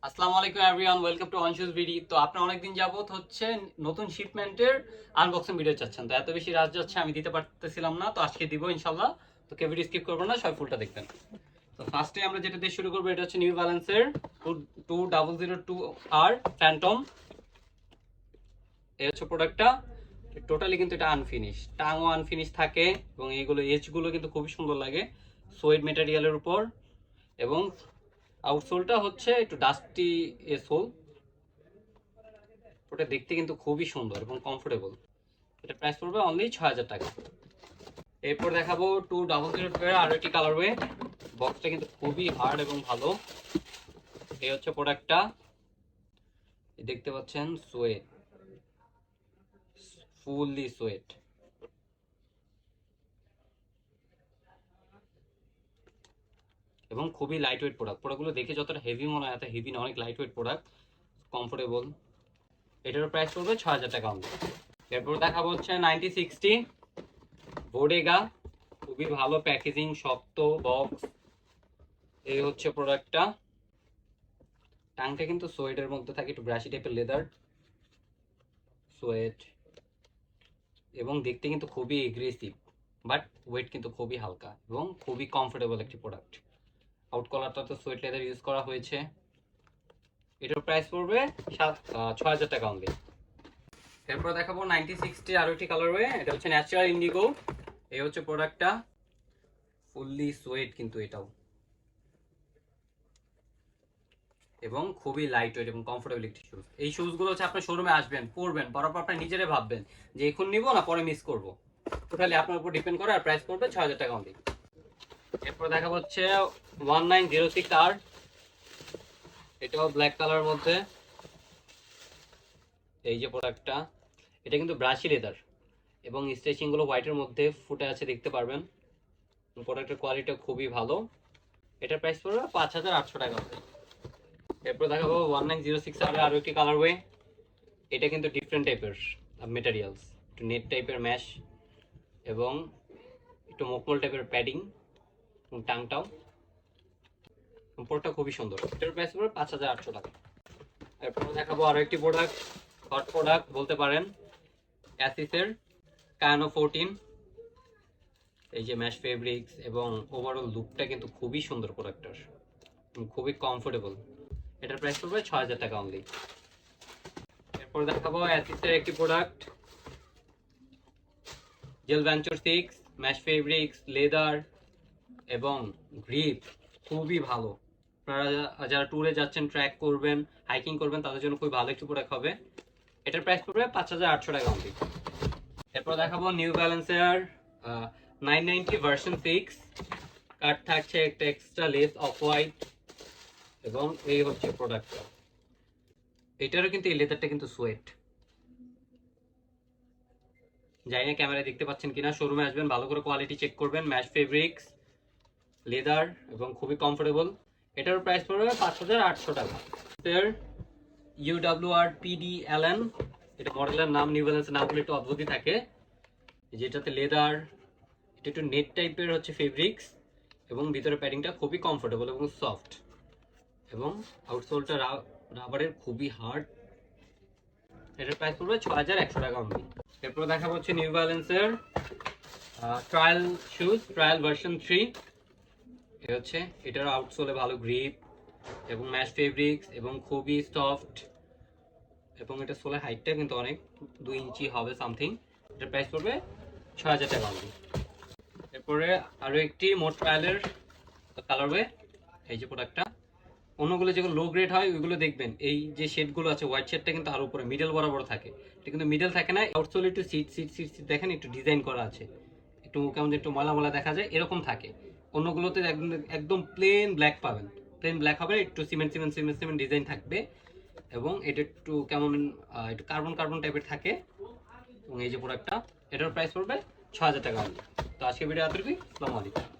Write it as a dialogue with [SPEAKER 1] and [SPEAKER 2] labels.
[SPEAKER 1] আসসালামু আলাইকুম everyone, welcome to অনশুজ ভিডি। তো আপনারা অনেকদিন যাবত হচ্ছে নতুন শিপমেন্টের আনবক্সিং ভিডিও চাচ্ছেন, তো এত বেশি রাত যাচ্ছে আমি দিতে পারতেছিলাম না, তো আজকে দিব ইনশাল্লাহ। তো কেউ ভিডিও স্কিপ করবেন না, সবাই ফুলটা দেখবেন। তো ফার্স্টে আমরা যেটা দিয়ে শুরু করবো এটা হচ্ছে নিউ ব্যালেন্সের 2002R ফ্যান্টম। এই হচ্ছে প্রোডাক্টটা। টোটালি কিন্তু এটা আনফিনিশ, টাংও আনফিনিশ থাকে এবং এইগুলো এজগুলো কিন্তু খুবই সুন্দর লাগে সোয়েড মেটেরিয়ালের উপর। এবং আউটসোলটা হচ্ছে একটু ডাস্টি সোল। ওটা দেখতে কিন্তু খুবই সুন্দর এবং কমফোর্টেবল। এটা প্রাইস পড়বে অনলি ৬০০০ টাকা। এরপর দেখাবো 2002 এর আরো একটি কালারওয়ে। বক্সটা কিন্তু খুবই হার্ড এবং ভালো। এই হচ্ছে প্রোডাক্টটা, দেখতে পাচ্ছেন সোয়েট, ফুললি সোয়েট এবং খুবই লাইট ওয়েট প্রোডাক্ট। প্রোডাক্টগুলো দেখে যতটা হেভি মনে হয় এত হেভি না, অনেক লাইট ওয়েট প্রোডাক্ট, কমফোর্টেবল। এটার প্রাইস পড়বে ৬০০০ টাকা অনলি। এরপর দেখাবো হচ্ছে 9060 বোডেগা। খুবই ভালো প্যাকেজিং, শক্ত বক্স। এই হচ্ছে প্রোডাক্টটা। টাংটা কিন্তু সোয়েটের মধ্যে থাকে, একটু ব্রাশি টাইপের লেদার সোয়েট এবং দেখতে কিন্তু খুবই এগ্রেসিভ, বাট ওয়েট কিন্তু খুবই হালকা এবং খুবই কমফোর্টেবল একটি প্রোডাক্ট। আউট কলারটা তো সোয়েট লেদার ইউজ করা হয়েছে। এটার প্রাইস পড়বে ৬০০০ টাকা অনলি। এরপর দেখাবো 9060 আরো একটি কালারওয়ে। এটা হচ্ছে ন্যাচারাল ইন্ডিগো। এই হচ্ছে প্রোডাক্টটা, ফুললি সোয়েট কিন্তু এটাও, এবং খুবই লাইট ওয়েট এবং কমফোর্টেবল একটি শুজ। এই শুজগুলো হচ্ছে আপনার শোরুমে আসবেন, পরবেন, পরার আপনার নিজেরাই ভাববেন যে এখন নিব না পরে মিস করবো। টোটালি আপনার উপর ডিপেন্ড করে। আর প্রাইস পড়বে ৬০০০ টাকা অনলি। এরপর দেখা হচ্ছে 1906R। এটাও ব্ল্যাক কালার মধ্যে। এই যে প্রোডাক্টটা, এটা কিন্তু ব্রাশি লেদার এবং স্ট্রেচিং গুলো হোয়াইটের মধ্যে ফুটে আছে, দেখতে পারবেন। প্রোডাক্টের কোয়ালিটি খুবই ভালো। এটার প্রাইস পড়বে ৫৮০০ টাকা। এরপর দেখাবো 1906R আরো একটি কালারওয়ে। এটা কিন্তু ডিফারেন্ট টাইপের মেটেরিয়ালস, একটু নেট টাইপের ম্যাশ এবং একটু মকমল টাইপের প্যাডিং এবং টাংটাও। প্রোডাক্টটা খুবই সুন্দর। এটার প্রাইস পড়বে ৫৮০০ টাকা। এরপর দেখাবো আরো একটি প্রোডাক্ট, হট প্রোডাক্ট বলতে পারেন, অ্যাসিসের কায়ানো 14। এই যে ম্যাশ ফেব্রিক্স এবং ওভারঅল লুকটা কিন্তু খুবই সুন্দর প্রোডাক্টটার, খুবই কমফোর্টেবল। এটার প্রাইস পড়বে ৬০০০ টাকা অনলি। এরপর দেখাবো অ্যাসিসের একটি product, gel venture 6, mesh fabrics, leather এবং গ্রিপ খুবই ভালো। আপনারা যারা ট্যুরে যাচ্ছেন, ট্র্যাক করবেন, হাইকিং করবেন, তাদের জন্য খুবই ভালো একটি প্রোডাক্ট হবে। এটার প্রাইস পড়বে ৫৮০০ টাকা অনলি। এরপর দেখাবো নিউ ব্যালেন্সের 990 ভার্সন 6। কাট থাকছে একটা এক্সট্রা লেস অফ হোয়াইট এবং এই হচ্ছে প্রোডাক্টটা। এটারও কিন্তু এই লেদারটা কিন্তু সোয়েট। জানি না ক্যামেরায় দেখতে পাচ্ছেন কিনা, শোরুমে আসবেন, ভালো করে কোয়ালিটি চেক করবেন। ম্যাশ ফেব্রিক্স, লেদার এবং খুবই কমফোর্টেবল। এটার প্রাইস পড়বে ৫৮০০ টাকা। এর UWR PDLN, এটা মডেলের নাম। নিউ ব্যালেন্সের নামগুলো একটু অদ্ভুতই থাকে। যেটাতে লেদার, এটা একটু নেট টাইপের হচ্ছে ফেব্রিক্স এবং ভিতরে প্যাডিংটা খুবই কমফোর্টেবল এবং সফট এবং আউটসোলটা রাবারের, খুবই হার্ড। এটার প্রাইস পড়বে ৬১০০ টাকা অনলি। এরপর দেখা হচ্ছে নিউ ব্যালেন্সের ট্রায়াল শুজ, ট্রায়াল ভার্সন 3। এ হচ্ছে, এটার আউটসোলে ভালো গ্রিপ এবং ম্যাশ ফেব্রিক্স এবং খুবই সফট এবং এটা সোলের হাইটটা কিন্তু অনেক, 2 ইঞ্চি হবে সামথিং। এটার প্রাইস পড়বে ৬০০০ টাকা অনলি। এরপরে আরো একটি মোট ট্রায়ালের কালারওয়ে। এই যে প্রোডাক্টটা, অন্যগুলো যেগুলো লো গ্রেড হয় ওইগুলো দেখবেন এই যে শেডগুলো আছে, হোয়াইট শেডটা কিন্তু আরো উপরে মিডল বরাবর থাকে, এটা কিন্তু মিডল থাকে না। আউটসোল একটু সিট সিট সিট সিট দেখেন, একটু ডিজাইন করা আছে, একটু কেমন একটু ময়লা ময়লা দেখা যায়, এরকম থাকে। অন্যগুলোতে একদম প্লেন ব্ল্যাক পাবেন, প্লেন ব্ল্যাক হবে, একটু cement cement cement cement design থাকবে এবং এটা একটু কেমন একটু কার্বন কার্বন টাইপের থাকে। এবং এই যে প্রোডাক্টটা, এটার প্রাইস পড়বে ৬০০০ টাকা। তো আজকে ভিডিও এতটুকুই। আসসালামু আলাইকুম।